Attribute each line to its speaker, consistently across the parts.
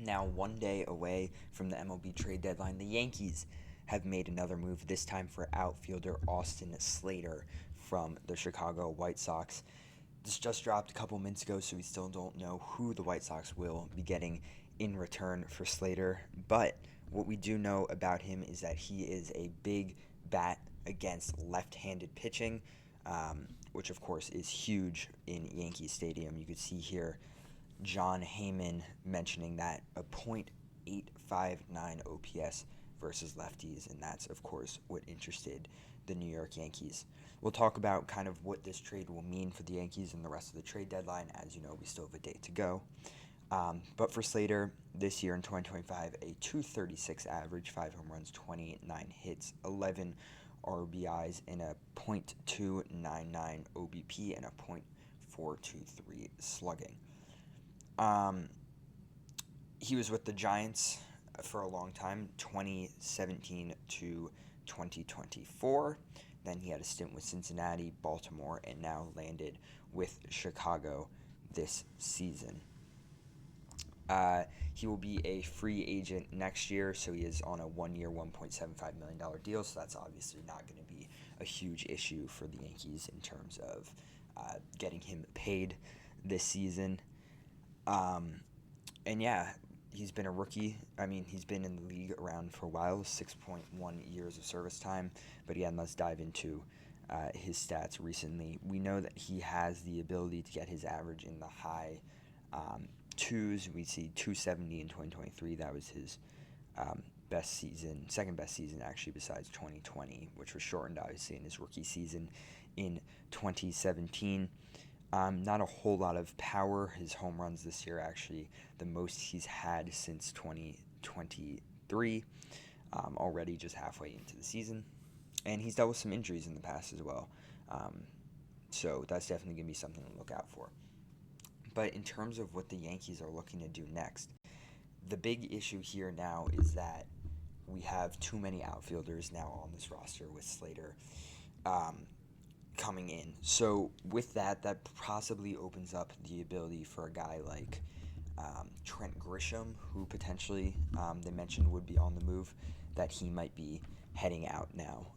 Speaker 1: Now, one day away from the MLB trade deadline, the Yankees have made another move, this time for outfielder Austin Slater from the Chicago White Sox. This just dropped a couple minutes ago, so we still don't know who the White Sox will be getting in return for Slater. But what we do know about him is that he is a big bat against left-handed pitching, which of course is huge in Yankee Stadium. You could see here John Heyman mentioning that a .859 OPS versus lefties, and that's of course what interested the New York Yankees. We'll talk about kind of what this trade will mean for the Yankees and the rest of the trade deadline. As you know, we still have a day to go. But for Slater, this year in 2025, a .236 average, 5 home runs, 29 hits, 11 RBIs, and a .299 OBP and a .423 slugging. He was with the Giants for a long time, 2017 to 2024. Then he had a stint with Cincinnati, Baltimore, and now landed with Chicago this season. He will be a free agent next year, so he is on a one-year, $1.75 million deal, so that's obviously not going to be a huge issue for the Yankees in terms of getting him paid this season. And yeah, he's been a rookie. I mean, he's been in the league around for a while, 6.1 years of service time. But again, let's dive into his stats recently. We know that he has the ability to get his average in the high twos. We see 270 in 2023. That was his best season, second best season actually, besides 2020, which was shortened obviously in his rookie season in 2017. Not a whole lot of power. His home runs this year actually the most he's had since 2023, already just halfway into the season. And he's dealt with some injuries in the past as well. So that's definitely going to be something to look out for. But in terms of what the Yankees are looking to do next, the big issue here now is that we have too many outfielders now on this roster with Slater coming in. So with that possibly opens up the ability for a guy like Trent Grisham, who potentially they mentioned would be on the move, that he might be heading out now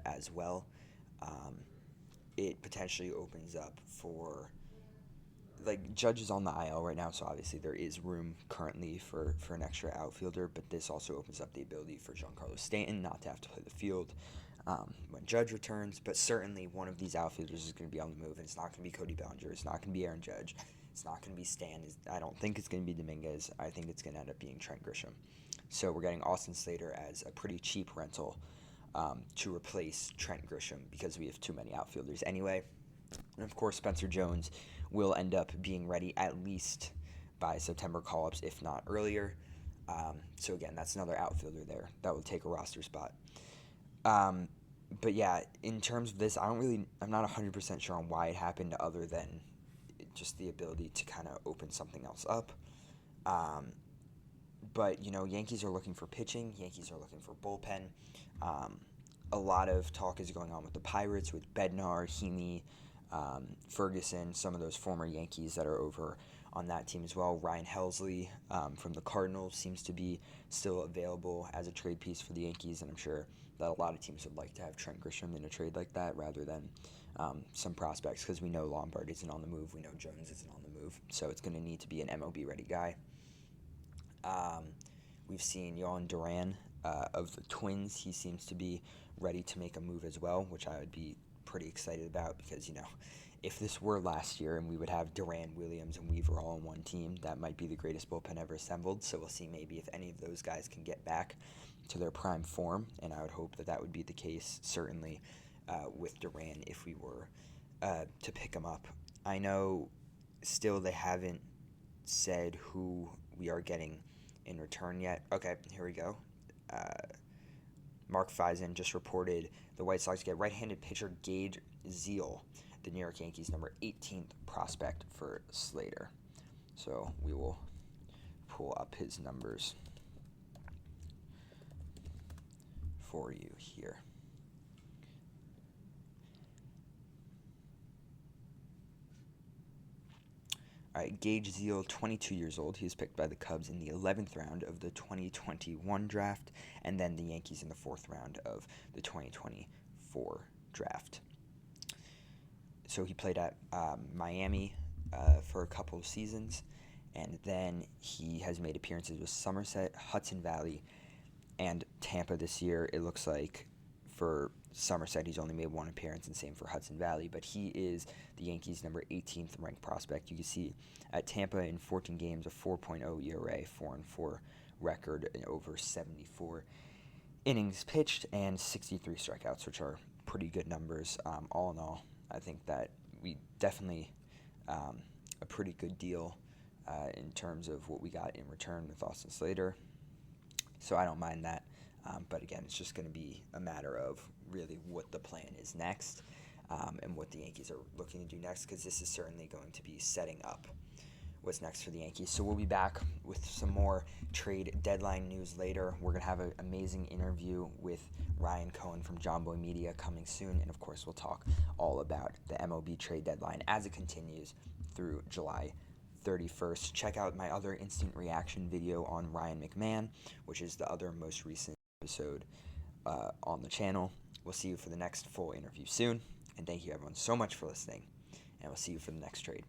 Speaker 1: as well. It potentially opens up for, like, Judge is on the IL right now, so obviously there is room currently for an extra outfielder, but this also opens up the ability for Giancarlo Stanton not to have to play the field when Judge returns. But certainly one of these outfielders is going to be on the move, and it's not going to be Cody Bellinger. It's not going to be Aaron Judge. It's not going to be Stan. I don't think it's going to be Dominguez. I think it's going to end up being Trent Grisham. So we're getting Austin Slater as a pretty cheap rental to replace Trent Grisham because we have too many outfielders anyway. And of course, Spencer Jones will end up being ready at least by September call-ups, if not earlier. So again, that's another outfielder there that will take a roster spot. But yeah, in terms of this, I'm not 100% sure on why it happened, other than just the ability to kind of open something else up. But, Yankees are looking for pitching. Yankees are looking for bullpen. A lot of talk is going on with the Pirates, with Bednar, Heaney, Ferguson, some of those former Yankees that are over on that team as well. Ryan Helsley from the Cardinals seems to be still available as a trade piece for the Yankees, and I'm sure that a lot of teams would like to have Trent Grisham in a trade like that rather than some prospects, because we know Lombard isn't on the move, we know Jones isn't on the move, so it's going to need to be an MLB-ready guy. We've seen Yohan Duran of the Twins. He seems to be ready to make a move as well, which I would be pretty excited about, because, if this were last year and we would have Duran, Williams, and Weaver all on one team, that might be the greatest bullpen ever assembled. So we'll see maybe if any of those guys can get back to their prime form, and I would hope that would be the case, certainly with Duran, if we were to pick him up. I know still they haven't said who we are getting in return yet. Okay, here we go. Mark Feisen just reported the White Sox get right-handed pitcher Gage Zeal, the New York Yankees' number 18th prospect for Slater. So we will pull up his numbers for you here. All right, Gage Zeal, 22 years old. He was picked by the Cubs in the 11th round of the 2021 draft, and then the Yankees in the 4th round of the 2024 draft. So he played at Miami for a couple of seasons, and then he has made appearances with Somerset, Hudson Valley, and Tampa this year. It looks like for Somerset, he's only made one appearance, and same for Hudson Valley, but he is the Yankees' number 18th ranked prospect. You can see at Tampa in 14 games, a 4.0 ERA, 4-4 record, and over 74 innings pitched, and 63 strikeouts, which are pretty good numbers. All in all, I think that we definitely a pretty good deal in terms of what we got in return with Austin Slater. So I don't mind that. But again, it's just going to be a matter of really what the plan is next and what the Yankees are looking to do next, because this is certainly going to be setting up what's next for the Yankees. So we'll be back with some more trade deadline news later. We're going to have an amazing interview with Ryan Cohen from John Boy Media coming soon. And of course, we'll talk all about the MLB trade deadline as it continues through July 31st. Check out my other instant reaction video on Ryan McMahon, which is the other most recent episode on the channel. We'll see you for the next full interview soon. And thank you everyone so much for listening. And we'll see you for the next trade.